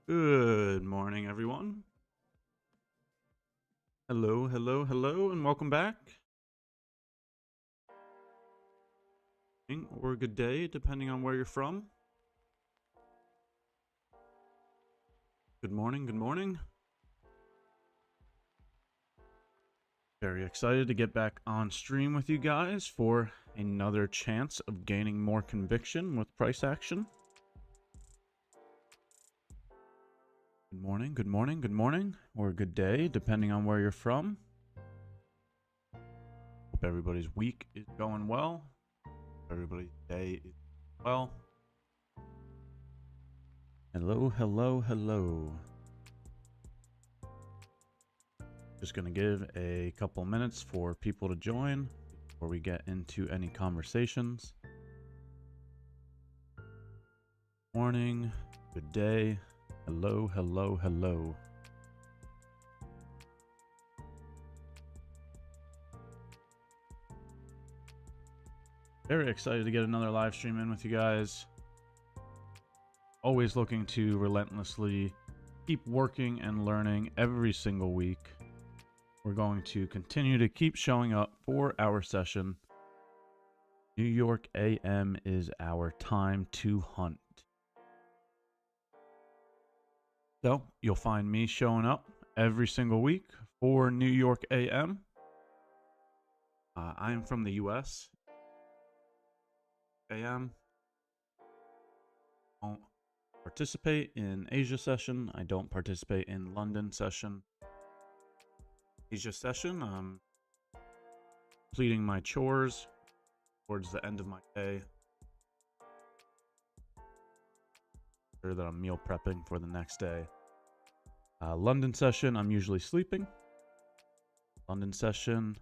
Good morning, everyone. Hello, hello, hello, and welcome back. Or good day, depending on where you're from. Good morning, good morning. Very excited to get back on stream with you guys for another chance of gaining more conviction with price action. Good morning, good morning, good morning, or good day, depending on where you're from. Hope everybody's week is going well. Everybody's day is well. Hello, hello, hello. Just going to give a couple minutes for people to join before we get into any conversations. Morning, good day, hello, hello, hello. Very excited to get another live stream in with you guys. Always looking to relentlessly keep working and learning every single week. We're going to continue to keep showing up for our session. New York AM is our time to hunt. So you'll find me showing up every single week for New York AM. I am from the US. AM. Don't participate in Asia session. I don't participate in London session. Asia session, I'm completing my chores towards the end of my day. Sure that I'm meal prepping for the next day. London session, I'm usually sleeping. London session,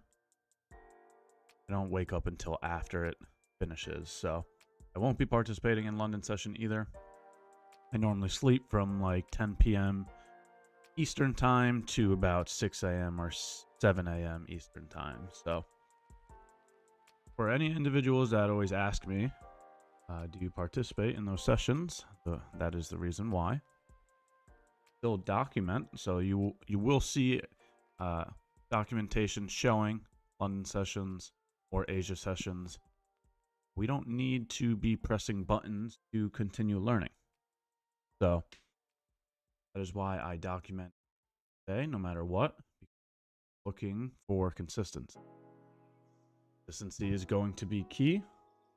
I don't wake up until after it finishes, so I won't be participating in London session either. I normally sleep from like 10 p.m. Eastern time to about 6 a.m. or 7 a.m. Eastern time. So for any individuals that always ask me, do you participate in those sessions? That is the reason why. Still document, so you will see documentation showing London sessions or Asia sessions. We don't need to be pressing buttons to continue learning. So that is why I document today, no matter what, looking for consistency. Consistency is going to be key,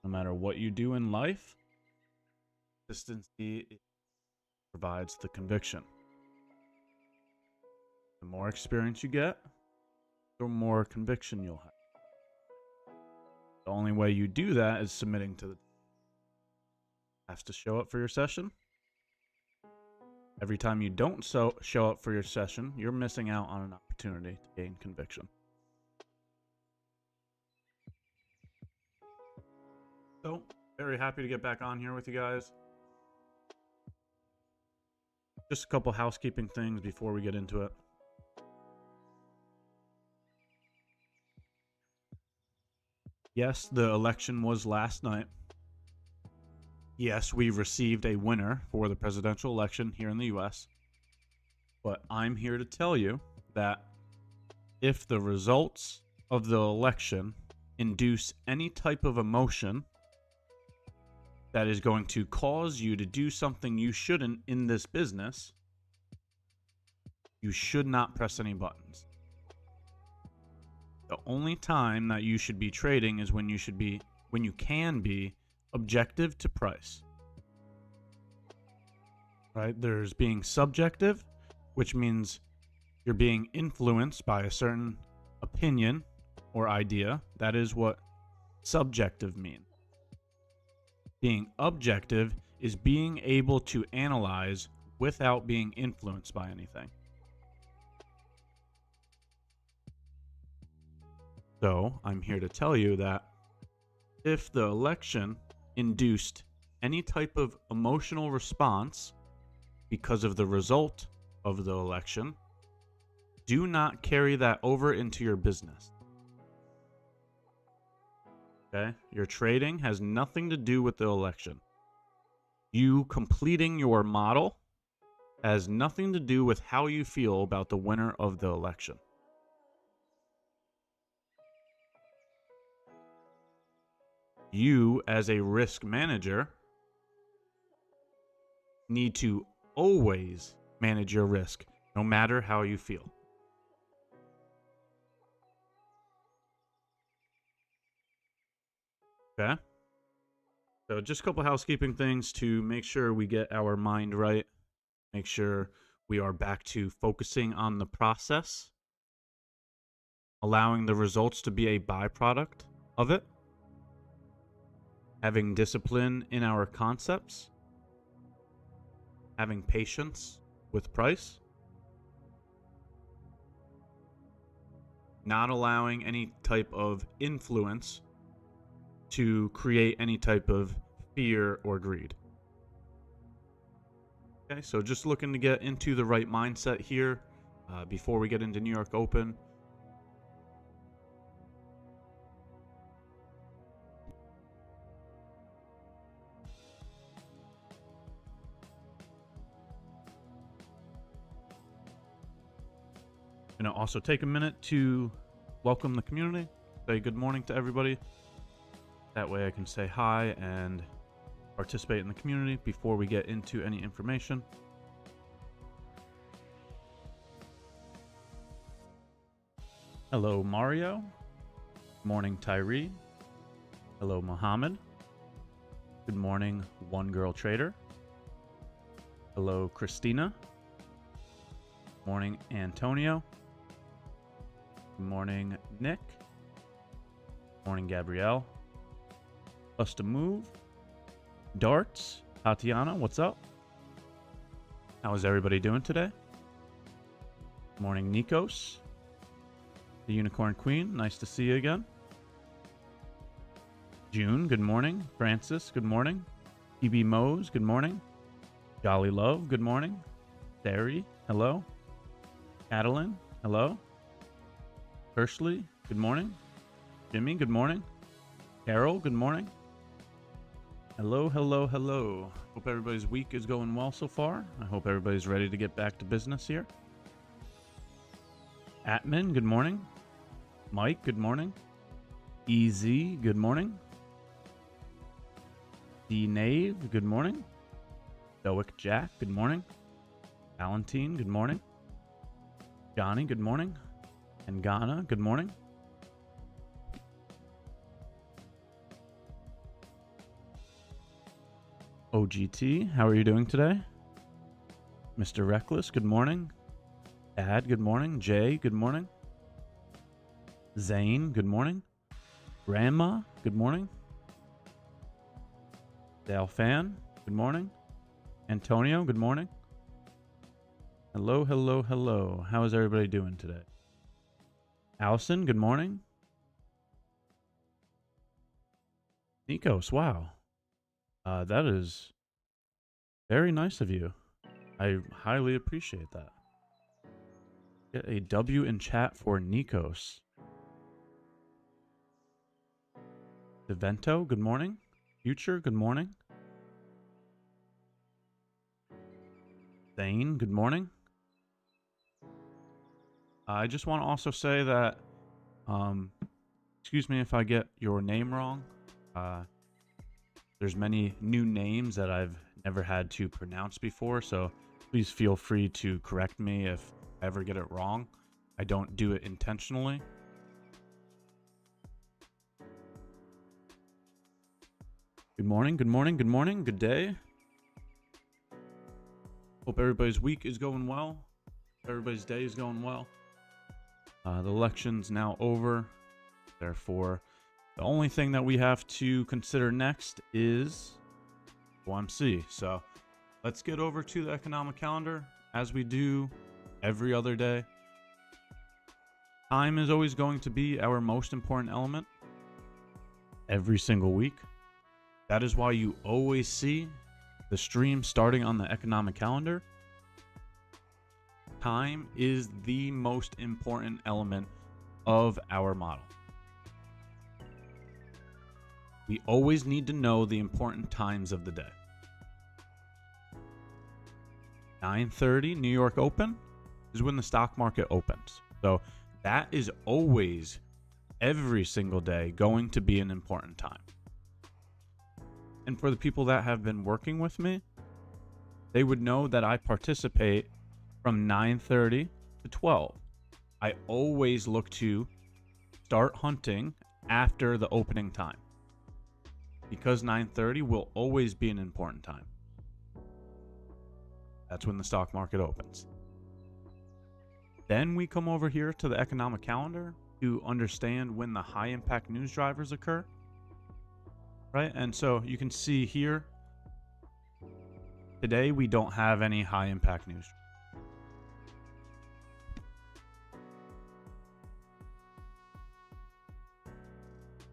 no matter what you do in life. Consistency provides the conviction. The more experience you get, the more conviction you'll have. The only way you do that is submitting to the have to show up for your session. Every time you don't show up for your session, you're missing out on an opportunity to gain conviction. So, very happy to get back on here with you guys. Just a couple housekeeping things before we get into it. Yes, the election was last night. Yes, we received a winner for the presidential election here in the US. But I'm here to tell you that if the results of the election induce any type of emotion that is going to cause you to do something you shouldn't in this business, you should not press any buttons. The only time that you should be trading is when you can be objective to price. Right? There's being subjective, which means you're being influenced by a certain opinion or idea. That is what subjective means. Being objective is being able to analyze without being influenced by anything. So I'm here to tell you that if the election induced any type of emotional response because of the result of the election, do not carry that over into your business. Okay? Your trading has nothing to do with the election. You completing your model has nothing to do with how you feel about the winner of the election. You, as a risk manager, need to always manage your risk, no matter how you feel. Okay? So just a couple housekeeping things to make sure we get our mind right. Make sure we are back to focusing on the process, allowing the results to be a byproduct of it, having discipline in our concepts, having patience with price, not allowing any type of influence to create any type of fear or greed. Okay, so just looking to get into the right mindset here before we get into New York Open. I'm going to also take a minute to welcome the community, say good morning to everybody. That way I can say hi and participate in the community before we get into any information. Hello, Mario. Morning, Tyree. Hello, Mohammed. Good morning, One Girl Trader. Hello, Christina. Morning, Antonio. Good morning, Nick. Morning, Gabrielle. Bust a move. Darts. Tatiana, what's up? How is everybody doing today? Morning, Nikos. The Unicorn Queen, nice to see you again. June, good morning. Francis, good morning. EB Mose, good morning. Jolly Love, good morning. Sari, hello. Adeline, hello. Kersley, good morning. Jimmy, good morning. Carol, good morning. Hello, hello, hello. Hope everybody's week is going well so far. I hope everybody's ready to get back to business here. Atman, good morning. Mike, good morning. Easy, good morning. D Knave, good morning. Stoic Jack, good morning. Valentine, good morning. Johnny, good morning. And Ghana, good morning. OGT, how are you doing today? Mr. Reckless, good morning. Dad, good morning. Jay, good morning. Zane, good morning. Grandma, good morning. Dale Fan, good morning. Antonio, good morning. Hello, hello, hello. How is everybody doing today? Allison, good morning. Nikos, wow. That is very nice of you. I highly appreciate that. Get a W in chat for Nikos. Devento, good morning. Future, good morning. Thane, good morning. I just want to also say that, excuse me if I get your name wrong. There's many new names that I've never had to pronounce before, so please feel free to correct me if I ever get it wrong. I don't do it intentionally. Good morning, good morning, good morning, good day. Hope everybody's week is going well. Everybody's day is going well. The election's now over. Therefore, the only thing that we have to consider next is OMC. So let's get over to the economic calendar as we do every other day. Time is always going to be our most important element every single week. That is why you always see the stream starting on the economic calendar. Time is the most important element of our model. We always need to know the important times of the day. 9:30 New York open is when the stock market opens. So that is always, every single day, going to be an important time. And for the people that have been working with me, they would know that I participate from 9:30 to 12. I always look to start hunting after the opening time, because 9:30 will always be an important time. That's when the stock market opens. Then we come over here to the economic calendar to understand when the high impact news drivers occur. Right? And so you can see here, today we don't have any high impact news.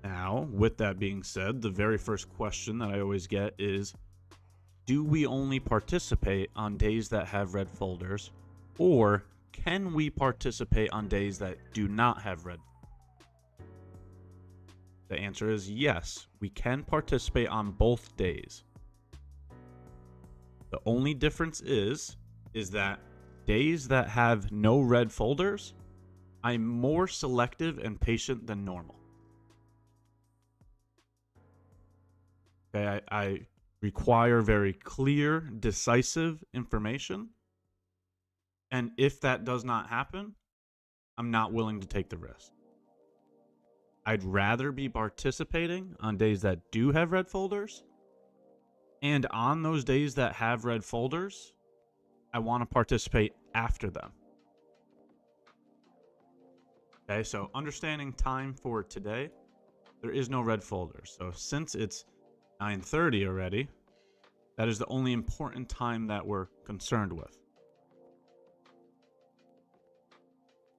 Now, with that being said, the very first question that I always get is, do we only participate on days that have red folders, or can we participate on days that do not have red? The answer is yes, we can participate on both days. The only difference is that days that have no red folders, I'm more selective and patient than normal. Okay, I require very clear, decisive information. And if that does not happen, I'm not willing to take the risk. I'd rather be participating on days that do have red folders. And on those days that have red folders, I want to participate after them. Okay, so understanding time for today, there is no red folders. So since it's 9:30 already, that is the only important time that we're concerned with.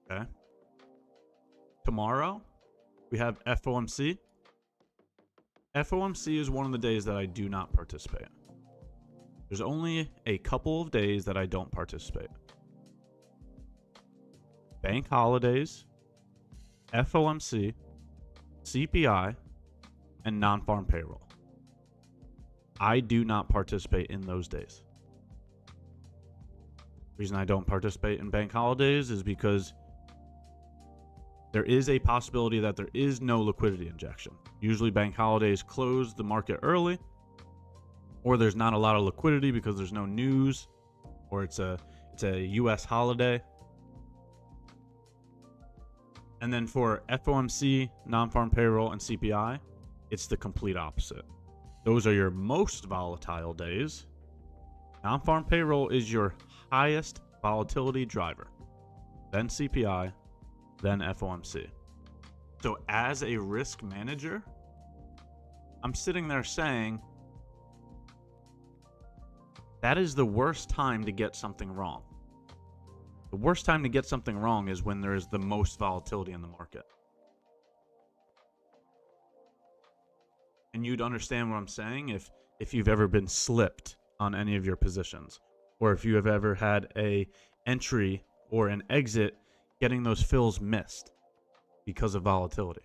Okay. Tomorrow, we have FOMC. FOMC is one of the days that I do not participate. There's only a couple of days that I don't participate. Bank holidays, FOMC, CPI, and non-farm payroll. I do not participate in those days. The reason I don't participate in bank holidays is because there is a possibility that there is no liquidity injection. Usually bank holidays close the market early, or there's not a lot of liquidity because there's no news, or it's a US holiday. And then for FOMC, non-farm payroll, and CPI, it's the complete opposite. Those are your most volatile days. Non-farm payroll is your highest volatility driver, then CPI, then FOMC. So as a risk manager, I'm sitting there saying, that is the worst time to get something wrong. The worst time to get something wrong is when there is the most volatility in the market. And you'd understand what I'm saying if you've ever been slipped on any of your positions, or if you have ever had a entry or an exit getting those fills missed because of volatility.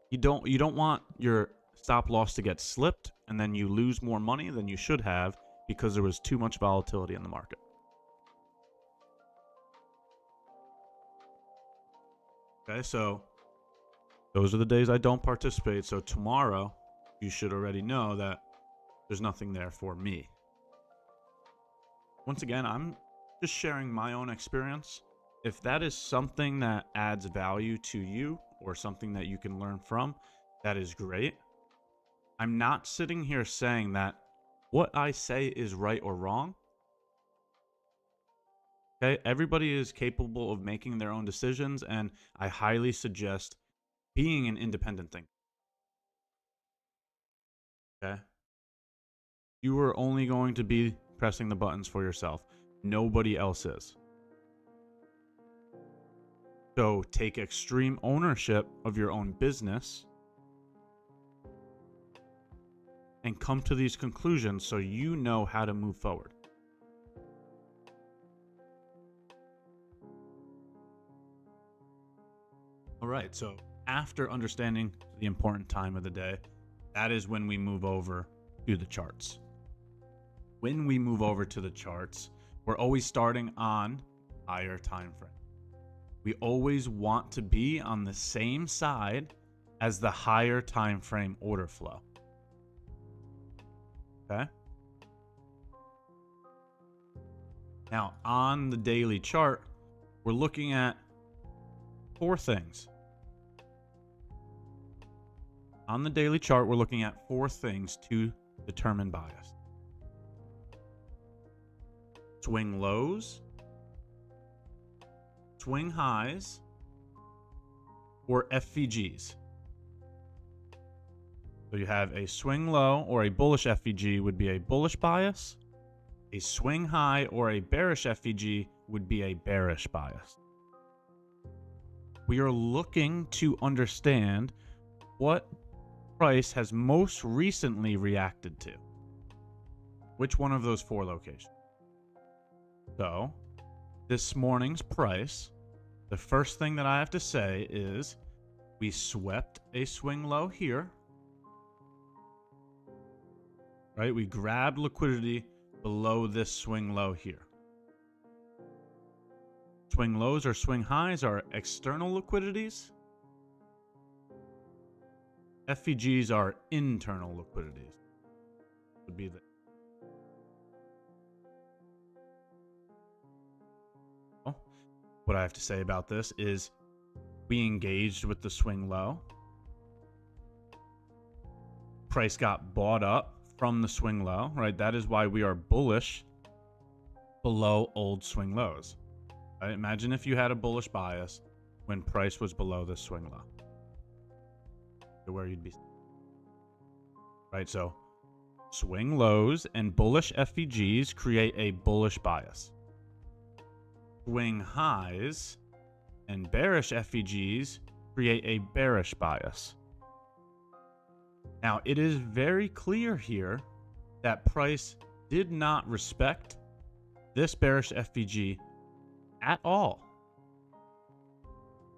You don't want your stop loss to get slipped and then you lose more money than you should have because there was too much volatility in the market. Okay, so those are the days I don't participate. So tomorrow, you should already know that there's nothing there for me. Once again, I'm just sharing my own experience. If that is something that adds value to you or something that you can learn from, that is great. I'm not sitting here saying that what I say is right or wrong. Okay, everybody is capable of making their own decisions, and I highly suggest being an independent thinker. Okay? You are only going to be pressing the buttons for yourself. Nobody else is. So take extreme ownership of your own business and come to these conclusions so you know how to move forward. All right, so after understanding the important time of the day, that is when we move over to the charts. when we move over to the charts, we're always starting on higher time frame. We always want to be on the same side as the higher time frame order flow. Okay? Now, on the daily chart, we're looking at 4 things. On the daily chart, we're looking at 4 things to determine bias. Swing lows, swing highs, or FVGs. So you have a swing low or a bullish FVG would be a bullish bias. A swing high or a bearish FVG would be a bearish bias. We are looking to understand what price has most recently reacted to. Which one of those 4 locations? So, this morning's price, the first thing that I have to say is we swept a swing low here. Right? We grabbed liquidity below this swing low here. Swing lows or swing highs are external liquidities. FVGs are internal liquidities. Would be the what I have to say about this is we engaged with the swing low. Price got bought up from the swing low, right? That is why we are bullish below old swing lows. Right? Imagine if you had a bullish bias when price was below the swing low. Where you'd be. Right, so swing lows and bullish FVGs create a bullish bias. Swing highs and bearish FVGs create a bearish bias. Now, it is very clear here that price did not respect this bearish FVG at all.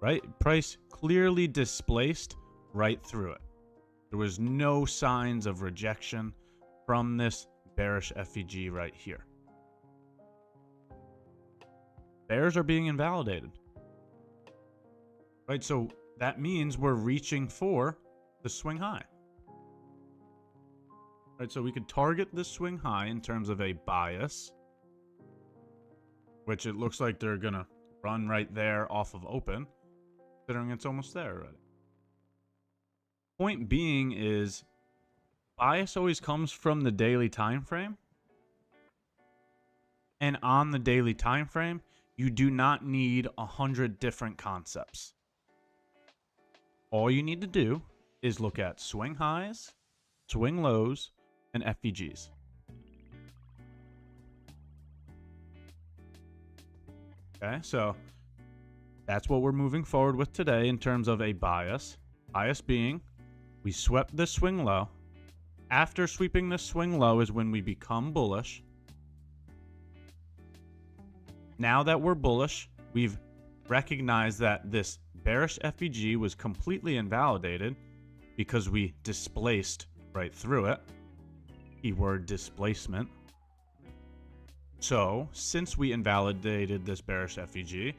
Right? Price clearly displaced right through it. There was no signs of rejection from this bearish FVG right here. Bears are being invalidated. Right, so that means we're reaching for the swing high. Right, so we could target this swing high in terms of a bias, which it looks like they're gonna run right there off of open, considering it's almost there already. Point being is bias always comes from the daily time frame. And on the daily time frame, you do not need 100 different concepts. All you need to do is look at swing highs, swing lows, and FVGs. Okay, so that's what we're moving forward with today in terms of a bias. Bias being, we swept this swing low. After sweeping this swing low is when we become bullish. Now that we're bullish, we've recognized that this bearish FVG was completely invalidated because we displaced right through it. Keyword displacement. So, since we invalidated this bearish FVG,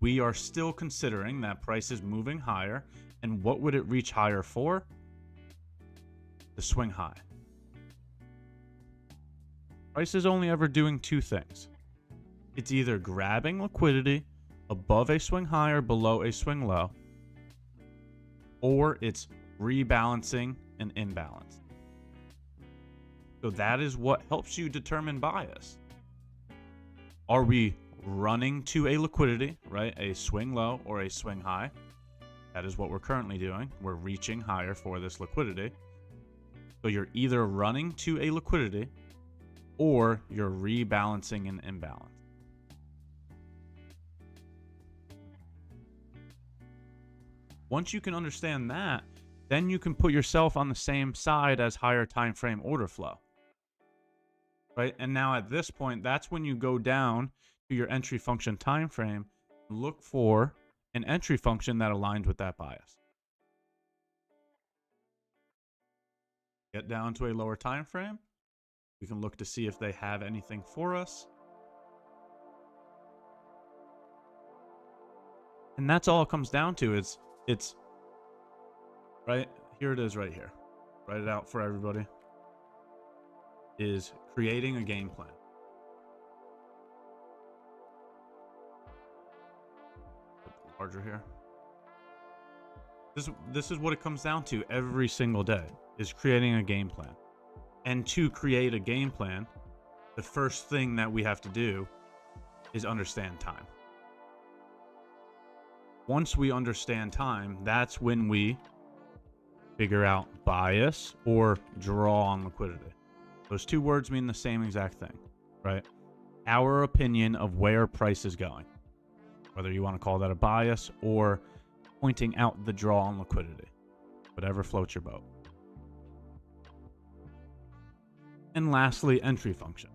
we are still considering that price is moving higher. And what would it reach higher for? The swing high. Price is only ever doing 2 things. It's either grabbing liquidity above a swing high or below a swing low, or it's rebalancing an imbalance. So that is what helps you determine bias. Are we running to a liquidity, right? A swing low or a swing high? That is what we're currently doing. We're reaching higher for this liquidity. So you're either running to a liquidity or you're rebalancing an imbalance. Once you can understand that, then you can put yourself on the same side as higher time frame order flow. Right? And now at this point, that's when you go down to your entry function time frame, look for an entry function that aligns with that bias. Get down to a lower time frame, We can look to see if they have anything for us. And that's all it comes down to. It's right here. It is right here. Write it out for everybody. Is creating a game plan. Larger here. This is what it comes down to every single day, is creating a game plan. And to create a game plan, the first thing that we have to do is understand time. Once we understand time, that's when we figure out bias or draw on liquidity. Those two words mean the same exact thing, right? Our opinion of where price is going, whether you want to call that a bias or pointing out the draw on liquidity, whatever floats your boat. And lastly, entry function.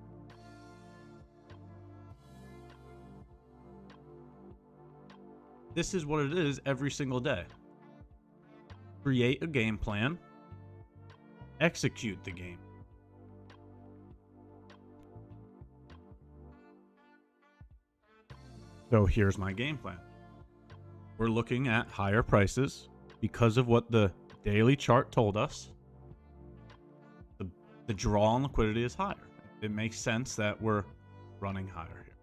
This is what it is every single day. Create a game plan, execute the game. So here's my game plan. We're looking at higher prices because of what the daily chart told us. The draw on liquidity is higher. It makes sense that we're running higher here.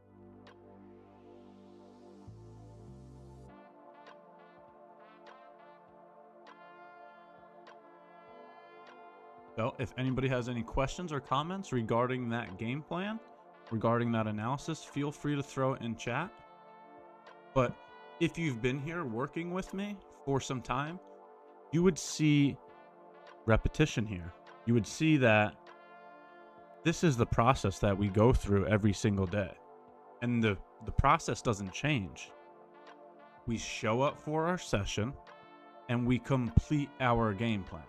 So if anybody has any questions or comments regarding that game plan, regarding that analysis, feel free to throw it in chat. But if you've been here working with me for some time, you would see repetition here. You would see that this is the process that we go through every single day. And the process doesn't change. We show up for our session and we complete our game plan.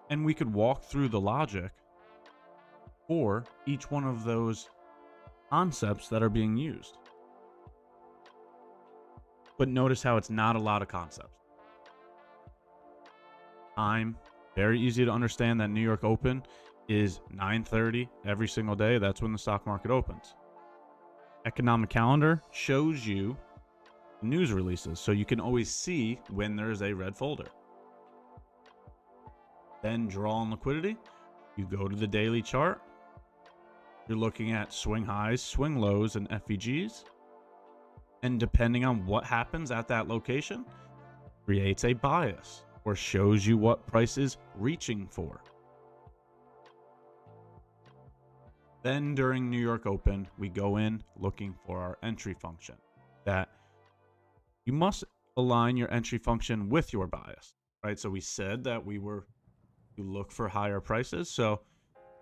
And we could walk through the logic for each one of those concepts that are being used. But notice how it's not a lot of concepts. Time, very easy to understand that New York Open is 9:30 every single day. That's when the stock market opens. Economic calendar shows you news releases, so you can always see when there's a red folder. Then draw on liquidity. You go to the daily chart. You're looking at swing highs, swing lows, and FVGs. And depending on what happens at that location, creates a bias or shows you what price is reaching for. Then during New York Open, we go in looking for our entry function. That you must align your entry function with your bias, right? So we said that we were to look for higher prices. So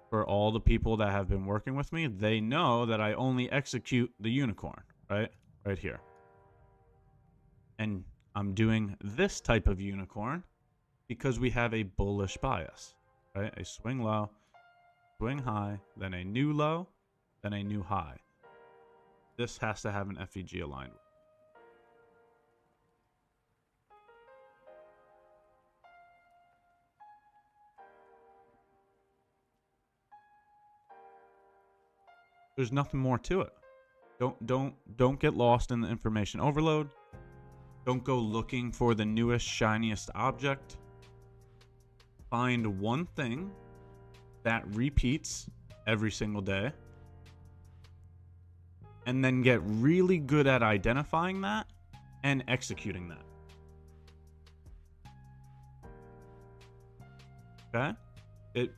for all the people that have been working with me, they know that I only execute the unicorn, right? Right here. And I'm doing this type of unicorn because we have a bullish bias, right? A swing low, swing high, then a new low, then a new high. This has to have an FEG aligned with. There's nothing more to it. Don't get lost in the information overload. Don't go looking for the newest, shiniest object. Find one thing that repeats every single day, and then get really good at identifying that and executing that. Okay?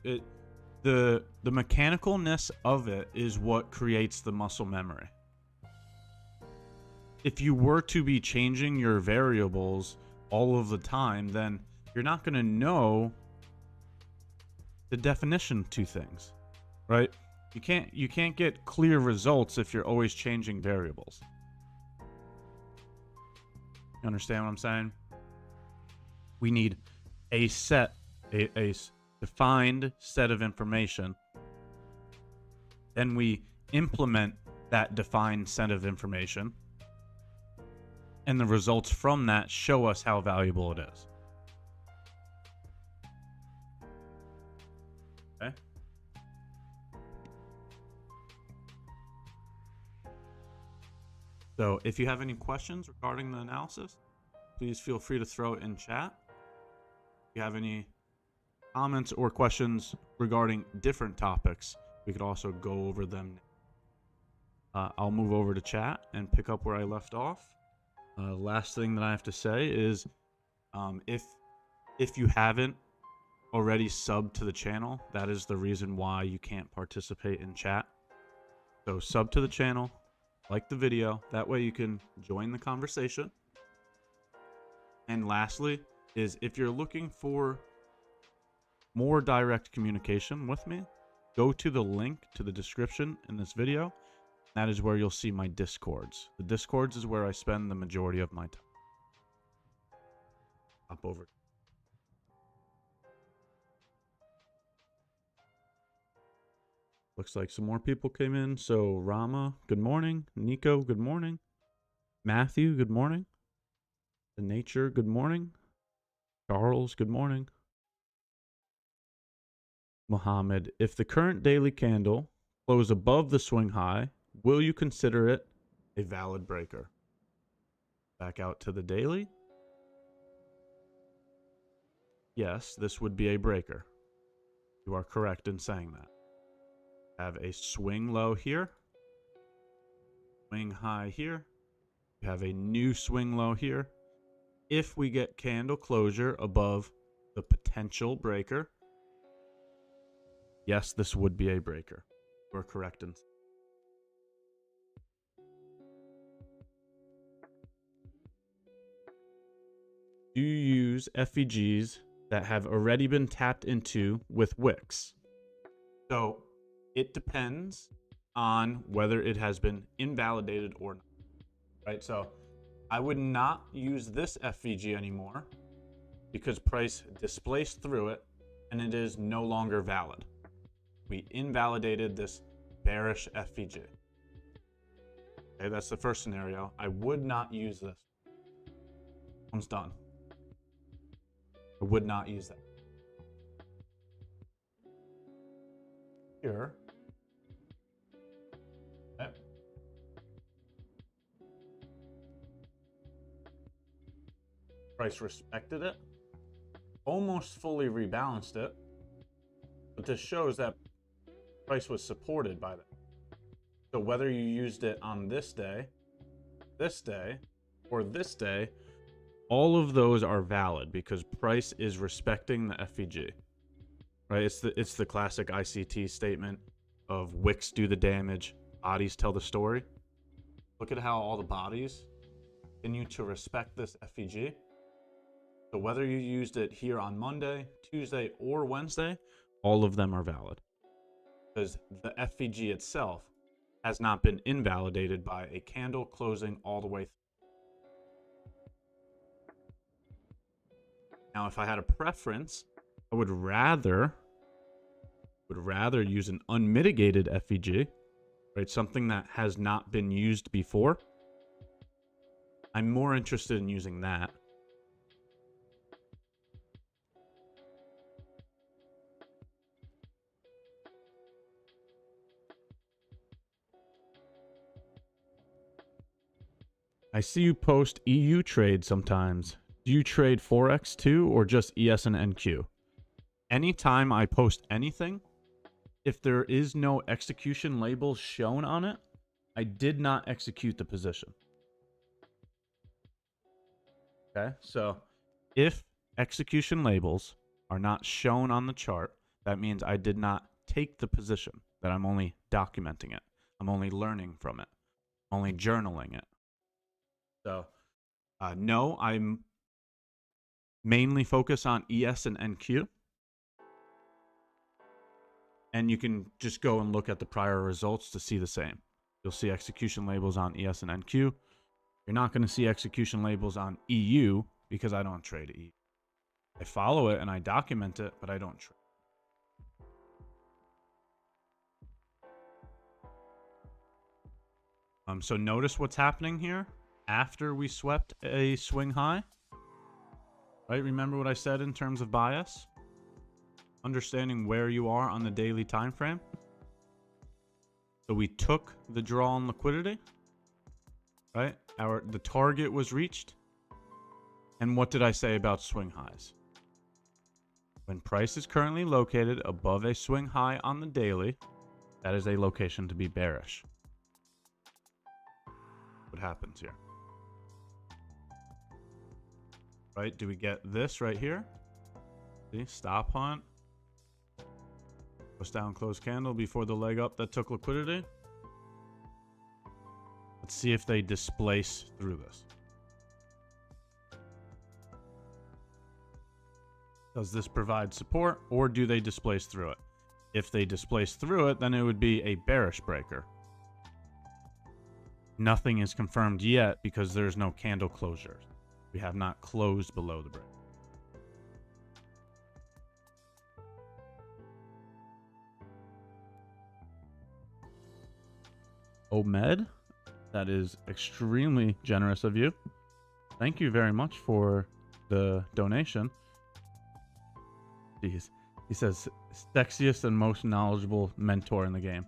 The mechanicalness of it is what creates the muscle memory. If you were to be changing your variables all of the time, then you're not going to know the definition to things, right? You can't get clear results if you're always changing variables. You understand what I'm saying? We need a defined set of information. Then we implement that defined set of information. And the results from that show us how valuable it is. So if you have any questions regarding the analysis, please feel free to throw it in chat. If you have any comments or questions regarding different topics, we could also go over them. I'll move over to chat and pick up where I left off. Last thing that I have to say is if you haven't already subbed to the channel, that is the reason why you can't participate in chat. So sub to the channel, like the video, that way you can join the conversation. And lastly is if you're looking for more direct communication with me, go to the link to the description in this video. That is where you'll see my Discords. The Discords is where I spend the majority of my time. Hop over. Looks like some more people came in. So Rama, good morning. Nico, good morning. Matthew, good morning. The Nature, good morning. Charles, good morning. Mohammed, if the current daily candle closed above the swing high, will you consider it a valid breaker? Back out to the daily. Yes, this would be a breaker. You are correct in saying that. Have a swing low here. Swing high here. You have a new swing low here. If we get candle closure above the potential breaker, yes, this would be a breaker. You are correct in. Do you use FEGs that have already been tapped into with wicks? So it depends on whether it has been invalidated or not, right? So I would not use this FEG anymore because price displaced through it and it is no longer valid. We invalidated this bearish FEG. Okay, that's the first scenario. I would not use this. One's done. I would not use that. Here. Okay. Price respected it. Almost fully rebalanced it. But this shows that price was supported by that. So whether you used it on this day, or this day, all of those are valid because price is respecting the FEG, right? It's the classic ICT statement of wicks do the damage, bodies tell the story. Look at how all the bodies continue to respect this FEG. So whether you used it here on Monday, Tuesday, or Wednesday, all of them are valid because the FEG itself has not been invalidated by a candle closing all the way through. Now, if I had a preference, I would rather use an unmitigated FEG, right? Something that has not been used before. I'm more interested in using that. I see you post EU trade sometimes. Do you trade forex too, or just ES and NQ? Anytime I post anything, if there is no execution label shown on it, I did not execute the position. Okay, so if execution labels are not shown on the chart, that means I did not take the position, that I'm only documenting it. I'm only learning from it, only journaling it. So no, I'm mainly focus on ES and NQ. And you can just go and look at the prior results to see the same. You'll see execution labels on ES and NQ. You're not going to see execution labels on EU because I don't trade EU. I follow it and I document it, but I don't trade. So notice what's happening here after we swept a swing high. Right? Remember what I said in terms of bias? Understanding where you are on the daily time frame. So we took the draw on liquidity. right? The target was reached. And what did I say about swing highs? When price is currently located above a swing high on the daily, that is a location to be bearish. What happens here? Right? Do we get this right here? See, stop hunt. Push down, close candle before the leg up that took liquidity. Let's see if they displace through this. Does this provide support, or do they displace through it? If they displace through it, then it would be a bearish breaker. Nothing is confirmed yet because there's no candle closures. We have not closed below the break. Omed, that is extremely generous of you. Thank you very much for the donation. Jeez. He says, sexiest and most knowledgeable mentor in the game.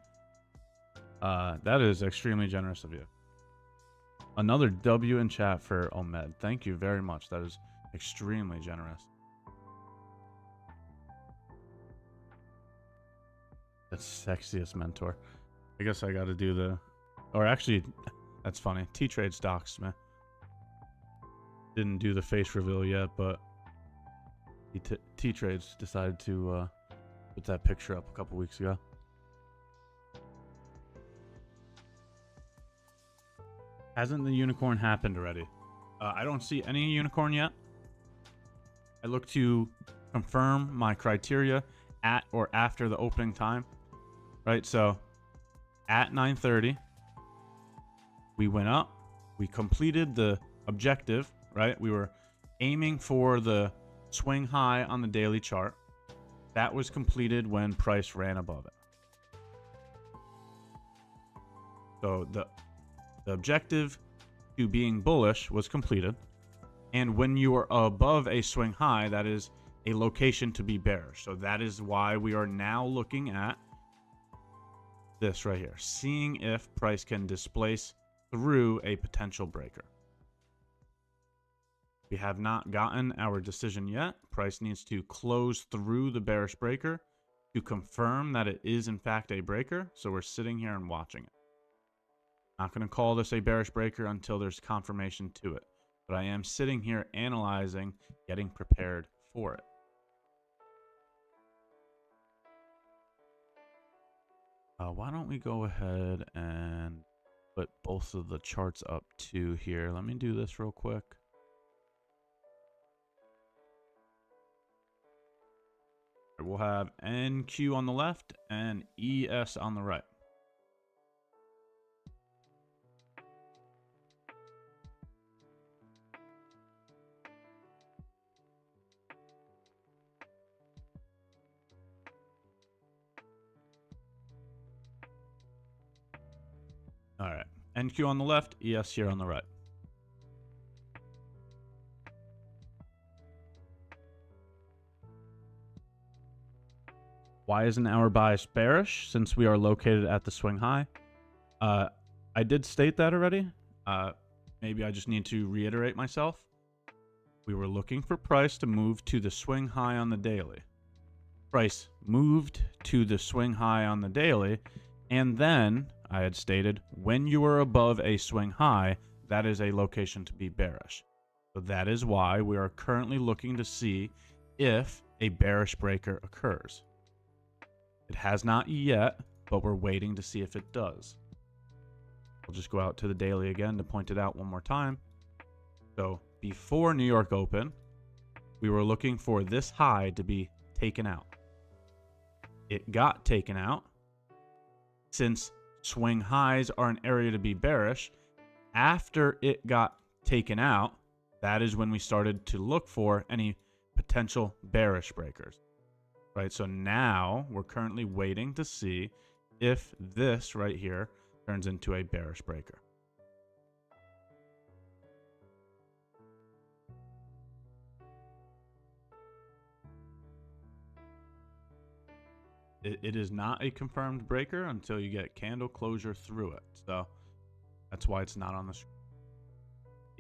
That is extremely generous of you. Another W in chat for Omed. Thank you very much. That is extremely generous. The sexiest mentor. I guess I got to do the... Or actually, that's funny. T-Trade stocks, man. Didn't do the face reveal yet, but T-Trades decided to put that picture up a couple weeks ago. Hasn't the unicorn happened already? I don't see any unicorn yet. I look to confirm my criteria at or after the opening time. Right, so at 9:30, we went up. We completed the objective, right? We were aiming for the swing high on the daily chart. That was completed when price ran above it. So the objective to being bullish was completed. And when you are above a swing high, that is a location to be bearish. So that is why we are now looking at this right here, seeing if price can displace through a potential breaker. We have not gotten our decision yet. Price needs to close through the bearish breaker to confirm that it is in fact a breaker. So we're sitting here and watching it. Not going to call this a bearish breaker until there's confirmation to it. But I am sitting here analyzing, getting prepared for it. Why don't we go ahead and put both of the charts up to here. Let me do this real quick. We'll have NQ on the left and ES on the right. All right, NQ on the left, ES here on the right. Why isn't our bias bearish since we are located at the swing high? I did state that already. Maybe I just need to reiterate myself. We were looking for price to move to the swing high on the daily. Price moved to the swing high on the daily, and then I had stated when you are above a swing high, that is a location to be bearish. So that is why we are currently looking to see if a bearish breaker occurs. It has not yet, but we're waiting to see if it does. We'll just go out to the daily again to point it out one more time. So before New York Open, we were looking for this high to be taken out. It got taken out. Since swing highs are an area to be bearish, after it got taken out, that is when we started to look for any potential bearish breakers. Right, so now we're currently waiting to see if this right here turns into a bearish breaker. It is not a confirmed breaker until you get candle closure through it. So that's why it's not on the screen.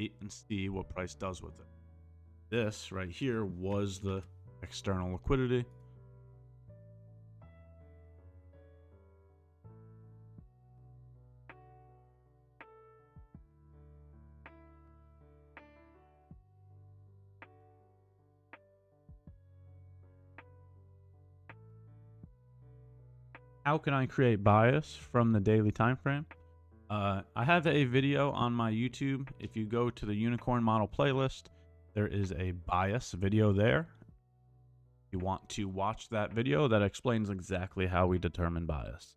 wait and see what price does with it. This right here was the external liquidity. How can I create bias from the daily time frame? I have a video on my YouTube. If you go to the unicorn model playlist, there is a bias video there. If you want to watch that video, that explains exactly how we determine bias.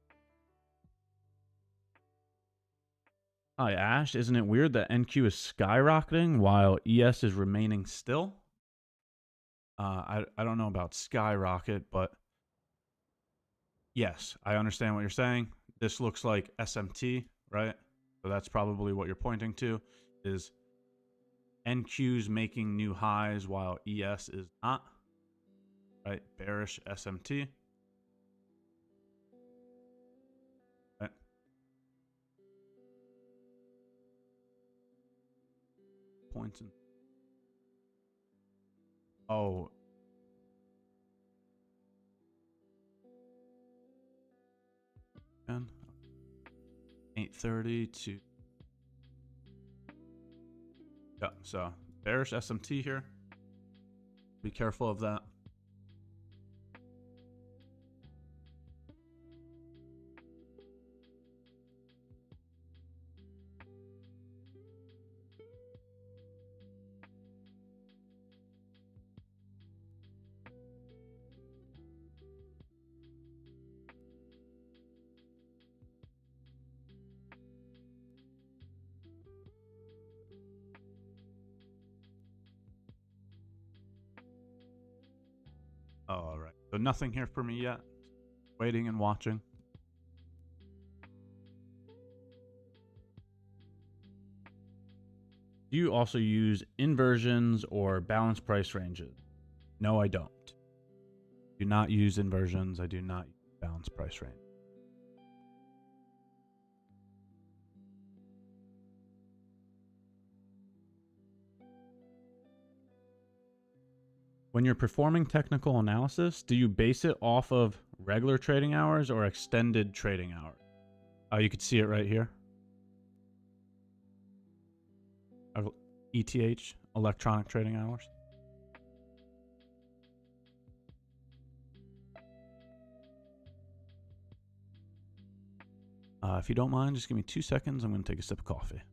Hi, Ash. Isn't it weird that NQ is skyrocketing while ES is remaining still? I don't know about skyrocket, but yes, I understand what you're saying. This looks like SMT, right? So that's probably what you're pointing to, is NQ's making new highs while ES is not, right? Bearish SMT. Right. Points in. Oh. And 8:30 to. Yeah, so bearish SMT here. Be careful of that. All right. So nothing here for me yet. Waiting and watching. Do you also use inversions or balance price ranges? No, I don't. Do not use inversions. I do not use balance price range. When you're performing technical analysis, do you base it off of regular trading hours or extended trading hours? You could see it right here. ETH, electronic trading hours. If you don't mind, just give me 2 seconds. I'm going to take a sip of coffee.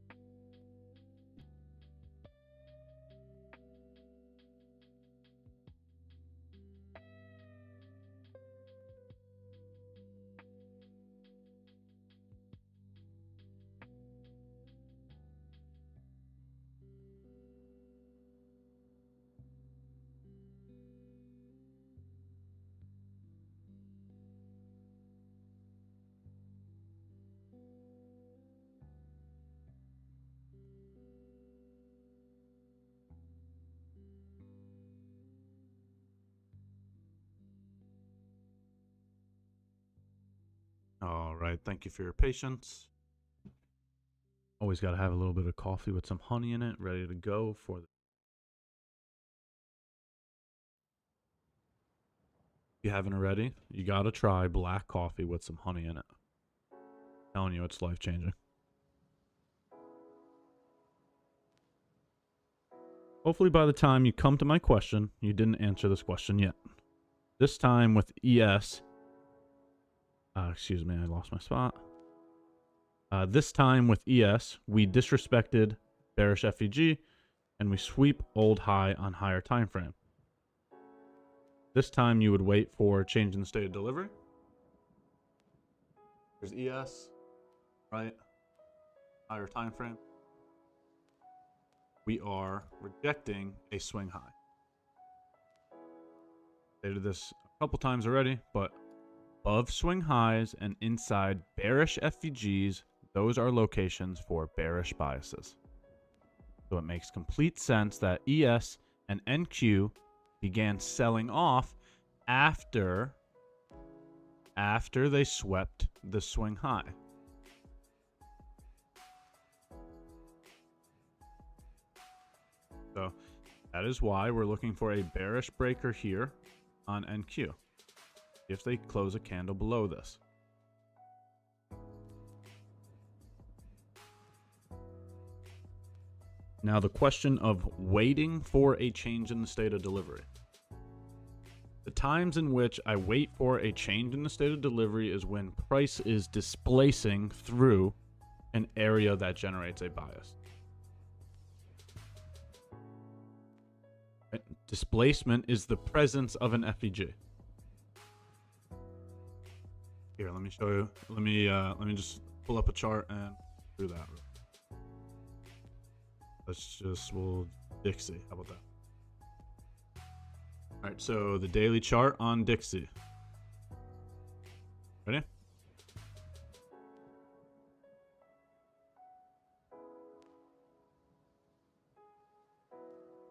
All right. Thank you for your patience. Always got to have a little bit of coffee with some honey in it, ready to go for the. If you haven't already, you got to try black coffee with some honey in it. I'm telling you, it's life-changing. Hopefully by the time you come to my question, you didn't answer this question yet. This time with ES, excuse me, I lost my spot. This time with ES, we disrespected bearish FEG, and we sweep old high on higher time frame. This time you would wait for change in the state of delivery. There's ES, right? Higher time frame. We are rejecting a swing high. Stated this a couple times already, but above swing highs and inside bearish FVGs, those are locations for bearish biases. So it makes complete sense that ES and NQ began selling off after they swept the swing high. So that is why we're looking for a bearish breaker here on NQ. If they close a candle below this. Now the question of waiting for a change in the state of delivery. The times in which I wait for a change in the state of delivery is when price is displacing through an area that generates a bias. Right? Displacement is the presence of an FEG. Here, let me show you. Let me just pull up a chart and do that. We'll Dixie. How about that? All right, so the daily chart on Dixie. Ready?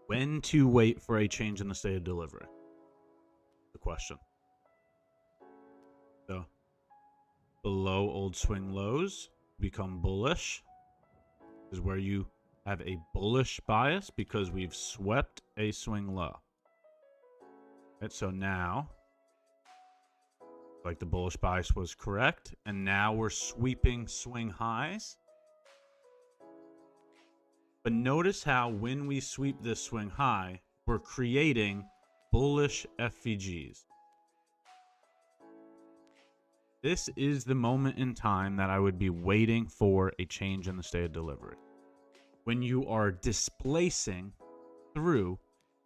When to wait for a change in the state of delivery? The question. So, below old swing lows, become bullish. Is where you have a bullish bias because we've swept a swing low. Right, so now, like the bullish bias was correct, and now we're sweeping swing highs. But notice how when we sweep this swing high, we're creating bullish FVGs. This is the moment in time that I would be waiting for a change in the state of delivery. When you are displacing through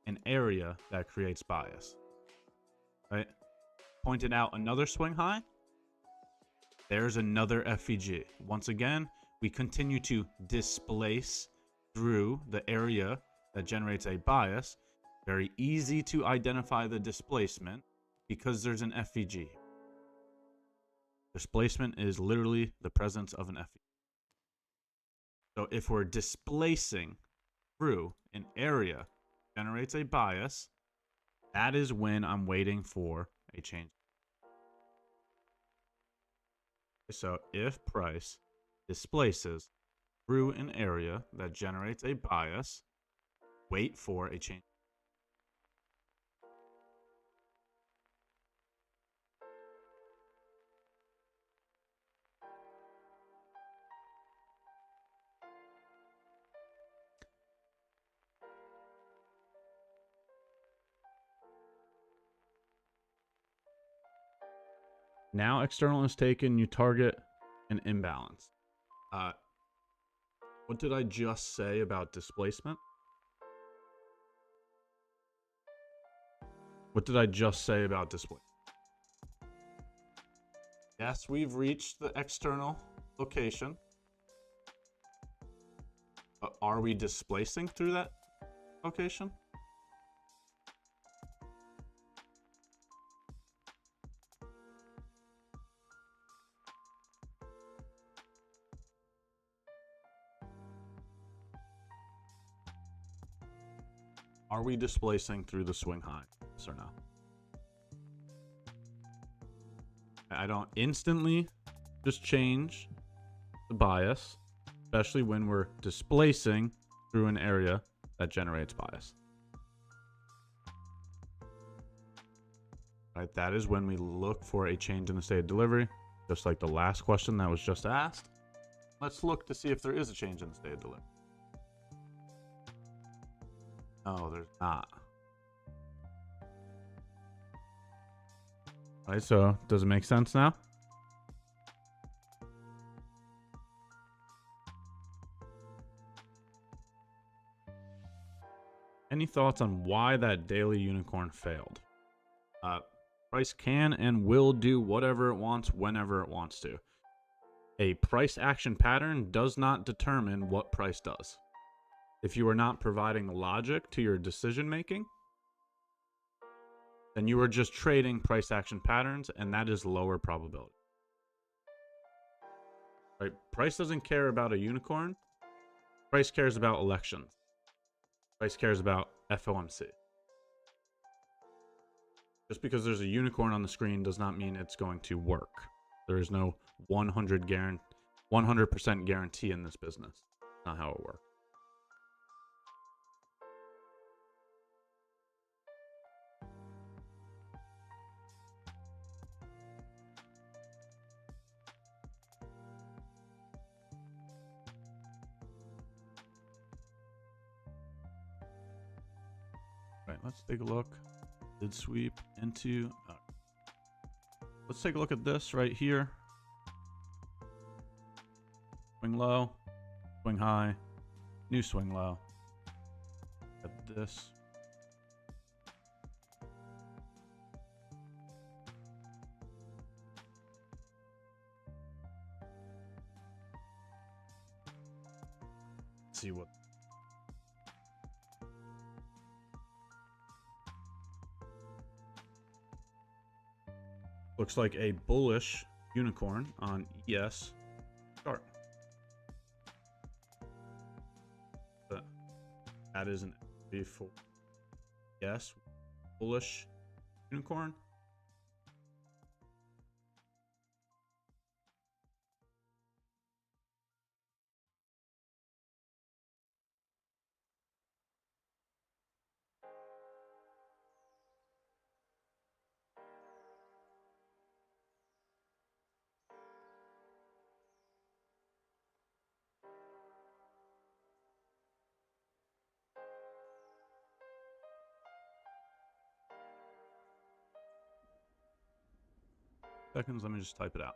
an area that creates bias. Right? Pointed out another swing high. There's another FVG. Once again, we continue to displace through the area that generates a bias. Very easy to identify the displacement because there's an FVG. Displacement is literally the presence of an FVG. So if we're displacing through an area that generates a bias, that is when I'm waiting for a change. So if price displaces through an area that generates a bias, wait for a change. Now external is taken, you target an imbalance. What did I just say about displacement? What did I just say about displacement? Yes, we've reached the external location. But are we displacing through that location? Are we displacing through the swing high? Yes or no? I don't instantly just change the bias, especially when we're displacing through an area that generates bias. Right, that is when we look for a change in the state of delivery, just like the last question that was just asked. Let's look to see if there is a change in the state of delivery. No, there's not. All right, so does it make sense now? Any thoughts on why that daily unicorn failed? Price can and will do whatever it wants whenever it wants to. A price action pattern does not determine what price does. If you are not providing logic to your decision making, then you are just trading price action patterns, and that is lower probability. Right? Price doesn't care about a unicorn. Price cares about elections. Price cares about FOMC. Just because there's a unicorn on the screen does not mean it's going to work. There is no 100% guarantee in this business. Not how it works. let's take a look. Did sweep into... let's take a look at this right here. Swing low, swing high, new swing low. At this. Let's see what. Looks like a bullish unicorn on ES chart. That is an entry for ES bullish unicorn. Seconds, let me just type it out.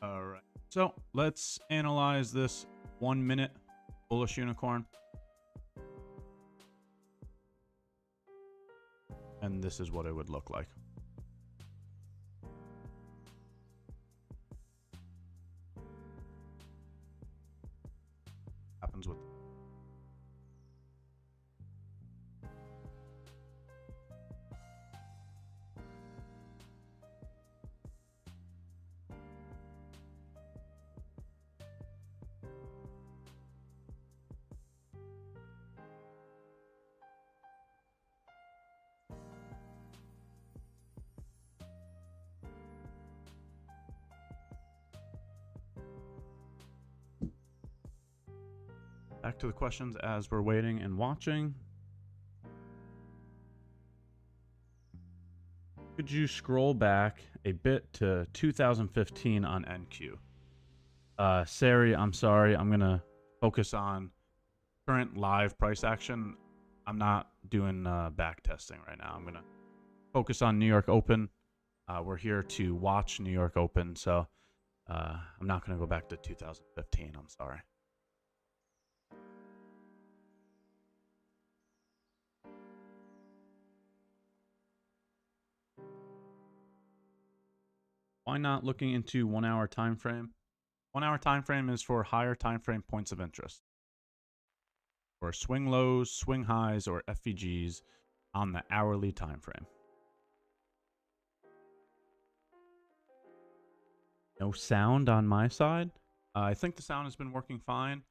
All right, so let's analyze this 1 minute bullish unicorn. And this is what it would look like. Happens with back to the questions as we're waiting and watching. Could you scroll back a bit to 2015 on NQ? Sari, I'm sorry. I'm going to focus on current live price action. I'm not doing back testing right now. I'm going to focus on New York Open. We're here to watch New York Open, so I'm not going to go back to 2015. I'm sorry. Why not looking into 1 hour time frame? 1 hour time frame is for higher time frame points of interest, or swing lows, swing highs, or FVGs on the hourly time frame. No sound on my side. I think the sound has been working fine.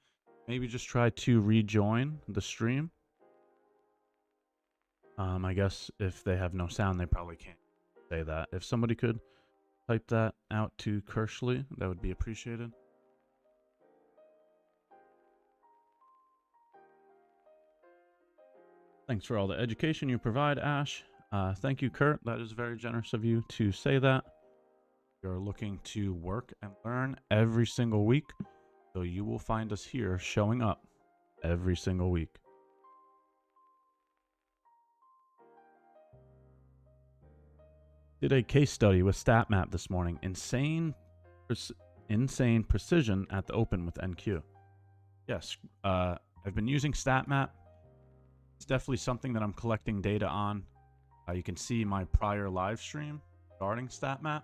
Maybe just try to rejoin the stream. I guess if they have no sound, they probably can't say that. If somebody could type that out to Kershley, that would be appreciated. Thanks for all the education you provide, Ash. Thank you, Kurt. That is very generous of you to say that. You're looking to work and learn every single week, so you will find us here showing up every single week. Did a case study with StatMap this morning. Insane precision at the open with NQ. Yes, I've been using StatMap. It's definitely something that I'm collecting data on. You can see my prior live stream regarding StatMap.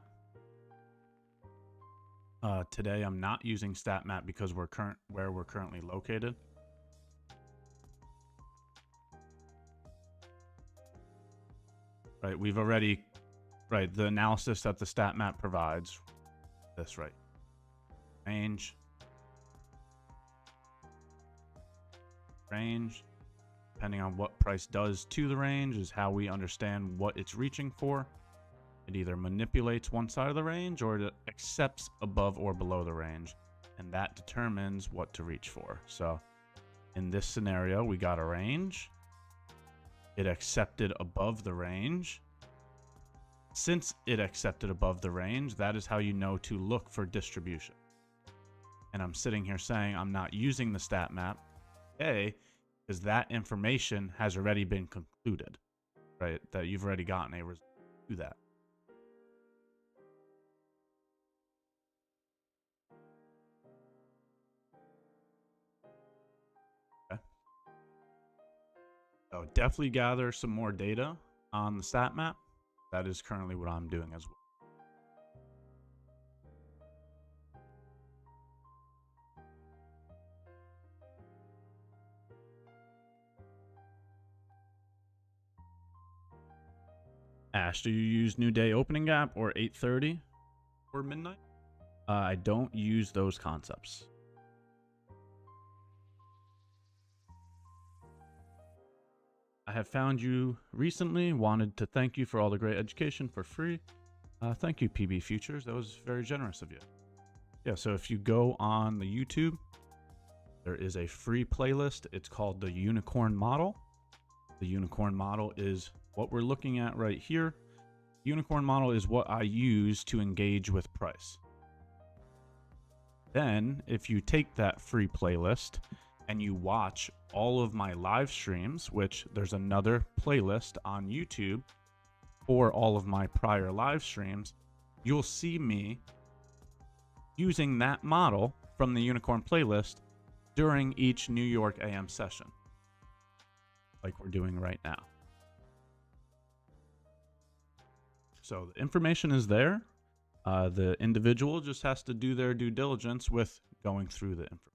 Today I'm not using StatMap because we're currently located. Right, we've already. Right, the analysis that the StatMap provides. This right. Range. range. Depending on what price does to the range is how we understand what it's reaching for. It either manipulates one side of the range or it accepts above or below the range, and that determines what to reach for. So in this scenario, we got a range. It accepted above the range. Since it accepted above the range, that is how you know to look for distribution. And I'm sitting here saying I'm not using the stat map, A, because that information has already been concluded, right? That you've already gotten a result to that. Okay. So definitely gather some more data on the stat map. That is currently what I'm doing as well. Ash, do you use new day opening gap or 8:30 or midnight? I don't use those concepts. I have found you recently. Wanted to thank you for all the great education for free. Thank you, PB Futures. That was very generous of you. Yeah, so if you go on the YouTube, there is a free playlist. It's called the Unicorn Model. The Unicorn Model is what we're looking at right here. Unicorn Model is what I use to engage with price. Then, if you take that free playlist and you watch all of my live streams, which there's another playlist on YouTube for all of my prior live streams, you'll see me using that model from the Unicorn playlist during each New York AM session, like we're doing right now. So the information is there. The individual just has to do their due diligence with going through the information.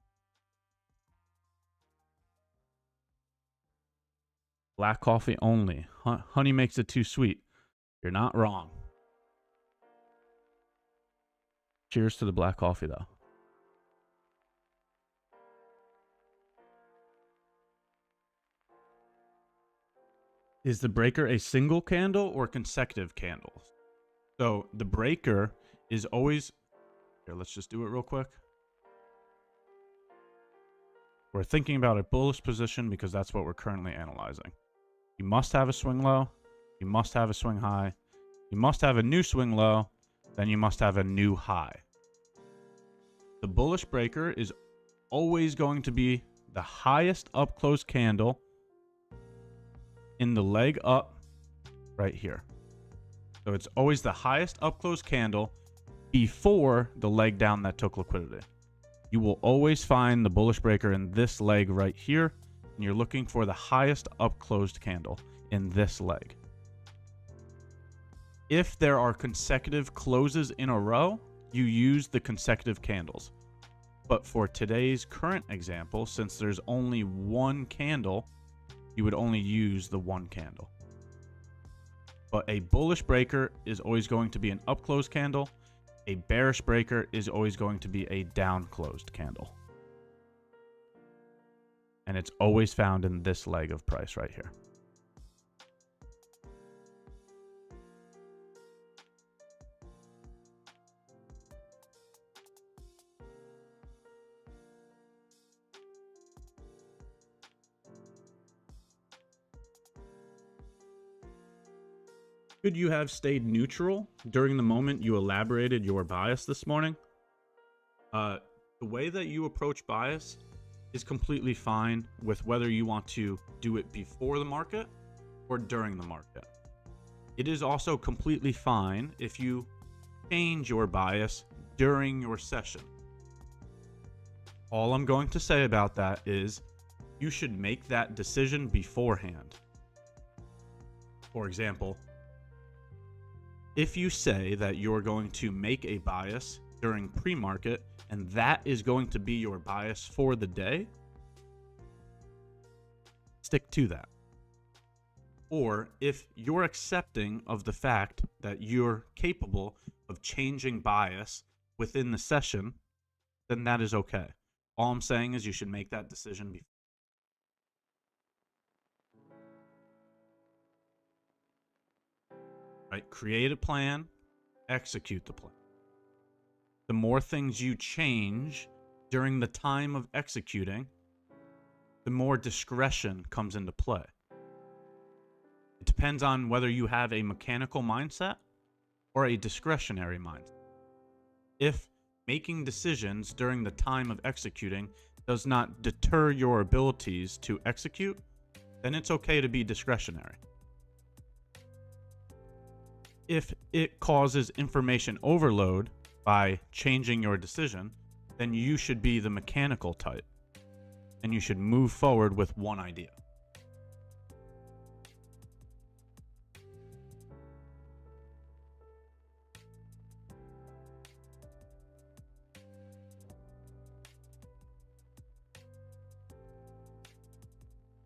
Black coffee only. Honey makes it too sweet. You're not wrong. Cheers to the black coffee, though. Is the breaker a single candle or consecutive candles? So the breaker is always... Here, let's just do it real quick. We're thinking about a bullish position because that's what we're currently analyzing. You must have a swing low. You must have a swing high. You must have a new swing low. Then you must have a new high. The bullish breaker is always going to be the highest up close candle in the leg up right here. So it's always the highest up close candle before the leg down that took liquidity. You will always find the bullish breaker in this leg right here, and you're looking for the highest up closed candle in this leg. If there are consecutive closes in a row, you use the consecutive candles. But for today's current example, since there's only one candle, you would only use the one candle. But a bullish breaker is always going to be an up closed candle. A bearish breaker is always going to be a down closed candle. And it's always found in this leg of price right here. Could you have stayed neutral during the moment you elaborated your bias this morning? The way that you approach bias is completely fine with whether you want to do it before the market or during the market. It is also completely fine if you change your bias during your session. All I'm going to say about that is you should make that decision beforehand. For example, if you say that you're going to make a bias during pre-market and that is going to be your bias for the day, stick to that. Or if you're accepting of the fact that you're capable of changing bias within the session, then that is okay. All I'm saying is you should make that decision before. right? Create a plan, execute the plan. The more things you change during the time of executing, the more discretion comes into play. It depends on whether you have a mechanical mindset or a discretionary mindset. If making decisions during the time of executing does not deter your abilities to execute, then it's okay to be discretionary. If it causes information overload by changing your decision, then you should be the mechanical type, and you should move forward with one idea.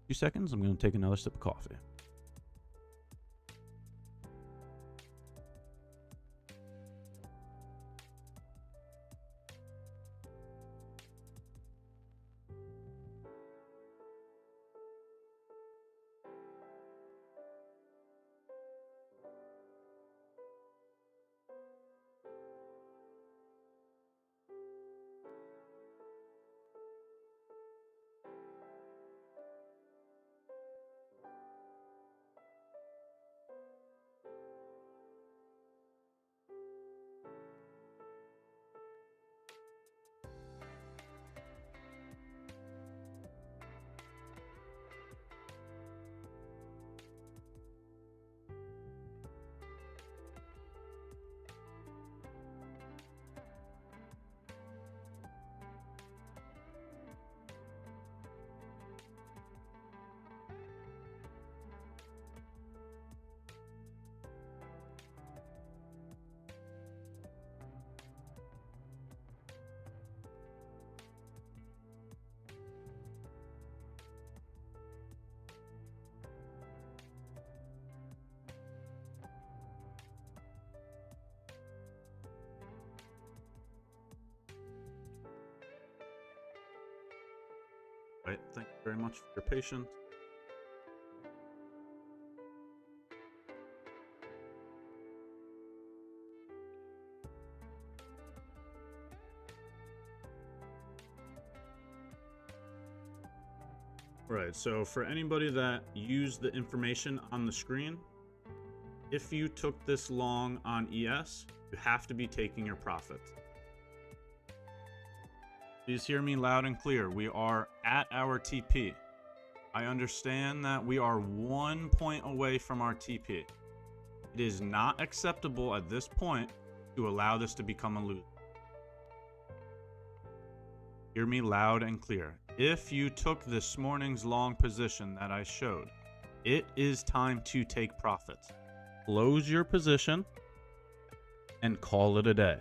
Few seconds, I'm going to take another sip of coffee. Right, thank you very much for your patience. Right, so for anybody that used the information on the screen, if you took this long on ES, you have to be taking your profits. Please hear me loud and clear. We are at our TP. I understand that we are 1 point away from our TP. It is not acceptable at this point to allow this to become a loser. Hear me loud and clear. If you took this morning's long position that I showed, it is time to take profits. Close your position and call it a day.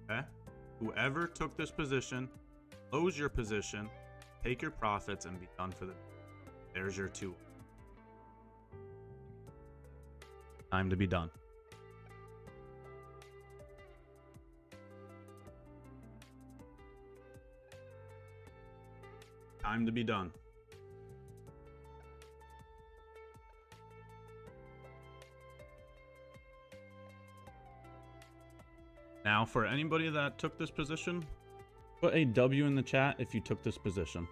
Okay? Whoever took this position, close your position, take your profits, and be done for the day. There's your 2. Time to be done. Time to be done. Now, for anybody that took this position, put a W in the chat if you took this position.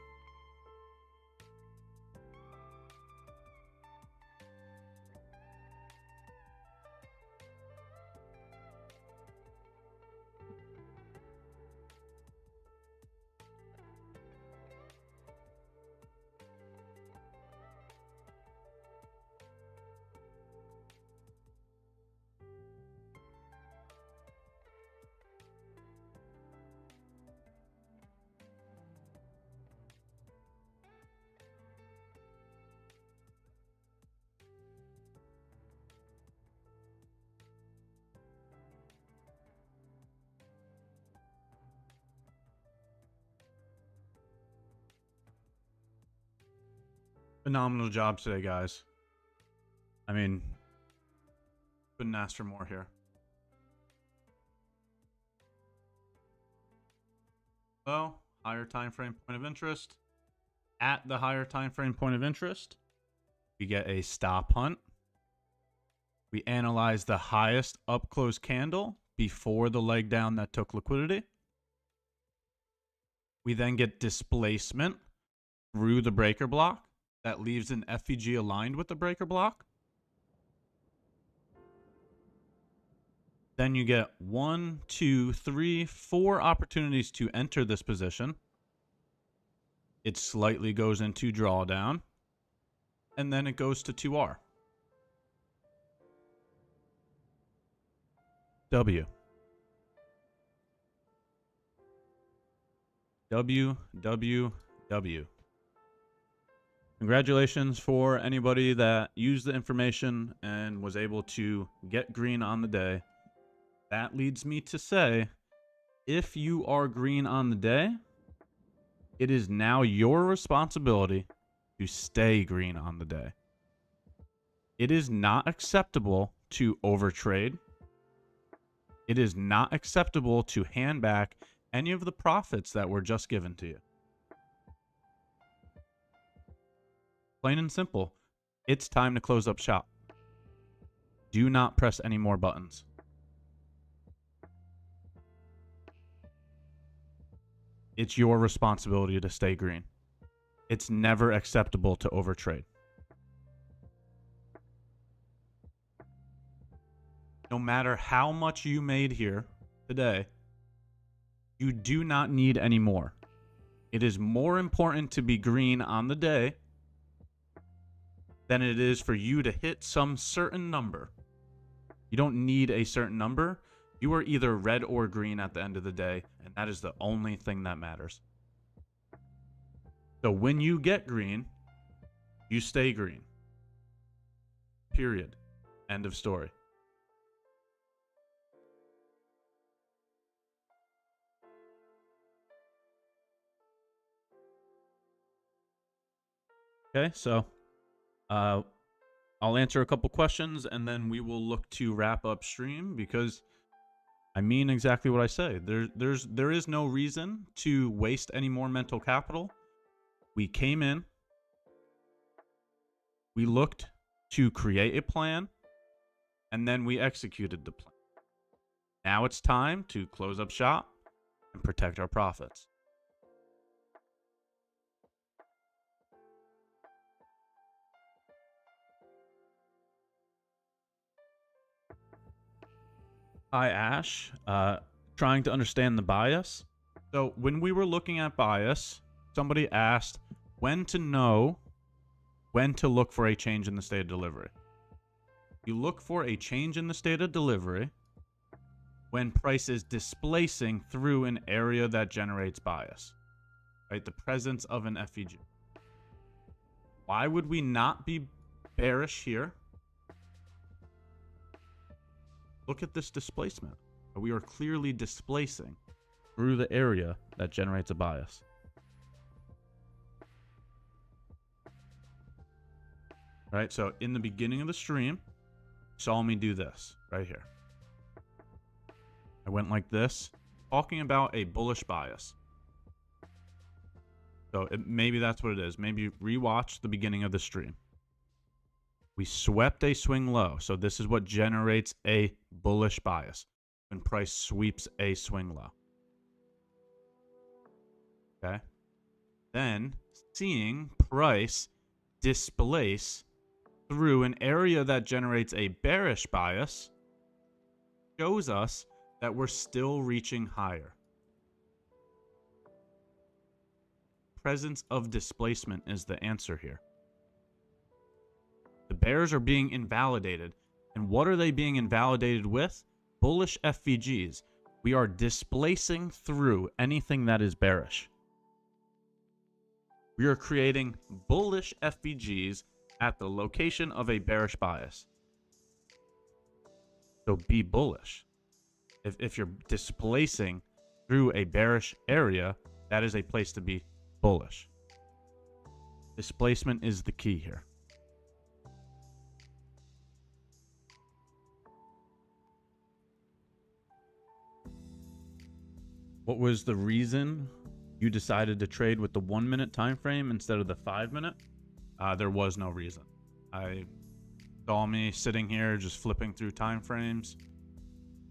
Phenomenal job today, guys. I mean, couldn't ask for more here. Well, higher time frame point of interest. at the higher time frame point of interest. We get a stop hunt. We analyze the highest up close candle before the leg down that took liquidity. We then get displacement through the breaker block that leaves an FEG aligned with the breaker block. Then you get 1, 2, 3, 4 opportunities to enter this position. It slightly goes into drawdown, and then it goes to 2R. W. W, W, W. Congratulations for anybody that used the information and was able to get green on the day. That leads me to say, if you are green on the day, it is now your responsibility to stay green on the day. It is not acceptable to overtrade. It is not acceptable to hand back any of the profits that were just given to you. Plain and simple, it's time to close up shop. Do not press any more buttons. It's your responsibility to stay green. It's never acceptable to overtrade. No matter how much you made here today, you do not need any more. It is more important to be green on the day than it is for you to hit some certain number. You don't need a certain number. You are either red or green at the end of the day, and that is the only thing that matters. So when you get green, you stay green. Period. End of story. Okay, so I'll answer a couple questions and then we will look to wrap up stream, because I mean exactly what I say. There is no reason to waste any more mental capital. We came in, we looked to create a plan, and then we executed the plan. Now it's time to close up shop and protect our profits. Hi, Ash. Trying to understand the bias. So when we were looking at bias, somebody asked when to know when to look for a change in the state of delivery. You look for a change in the state of delivery when price is displacing through an area that generates bias, right? The presence of an FEG. Why would we not be bearish here? Look at this displacement. We are clearly displacing through the area that generates a bias. Right, so in the beginning of the stream, saw me do this right here. I went like this, talking about a bullish bias. So maybe that's what it is. Maybe rewatch the beginning of the stream. We swept a swing low. So this is what generates a bullish bias, when price sweeps a swing low. Okay. Then seeing price displace through an area that generates a bearish bias shows us that we're still reaching higher. Presence of displacement is the answer here. The bears are being invalidated. And what are they being invalidated with? Bullish FVGs. We are displacing through anything that is bearish. We are creating bullish FVGs at the location of a bearish bias. So be bullish. If you're displacing through a bearish area, that is a place to be bullish. Displacement is the key here. What was the reason you decided to trade with the 1 minute time frame instead of the 5 minute, there was no reason. I saw me sitting here just flipping through time frames,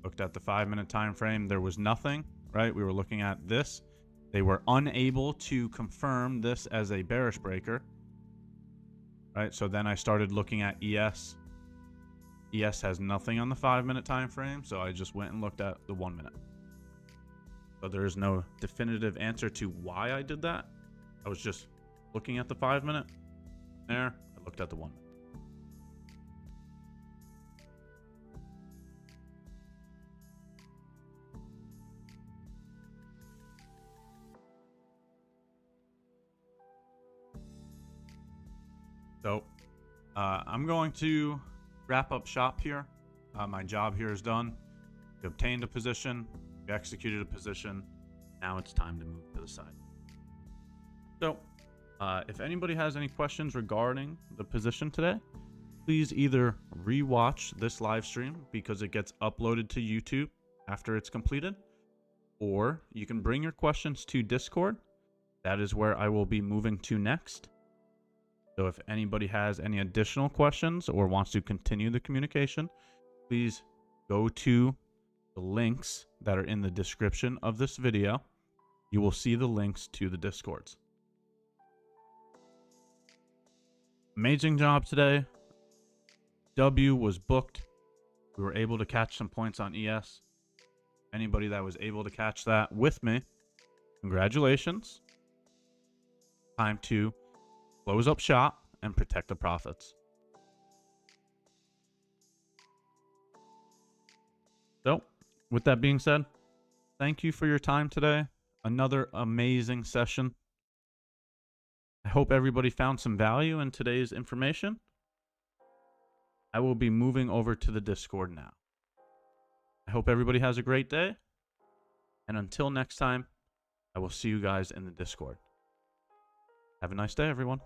looked at the 5 minute time frame. There was nothing, right? We were looking at this. They were unable to confirm this as a bearish breaker, right? So then I started looking at ES. ES has nothing on the 5 minute time frame, so I just went and looked at the 1 minute. So there is no definitive answer to why I did that. I was just looking at the 5 minute. There, I looked at the 1 minute. So I'm going to wrap up shop here. My job here is done. We obtained a position. We executed a position. Now it's time to move to the side. So if anybody has any questions regarding the position today, please either rewatch this live stream because it gets uploaded to YouTube after it's completed, or you can bring your questions to Discord. That is where I will be moving to next. So if anybody has any additional questions or wants to continue the communication, please go to the links that are in the description of this video. You will see the links to the Discords. Amazing job today. W was booked. We were able to catch some points on ES. Anybody that was able to catch that with me, congratulations. Time to close up shop and protect the profits. So, with that being said, thank you for your time today. Another amazing session. I hope everybody found some value in today's information. I will be moving over to the Discord now. I hope everybody has a great day. And until next time, I will see you guys in the Discord. Have a nice day, everyone.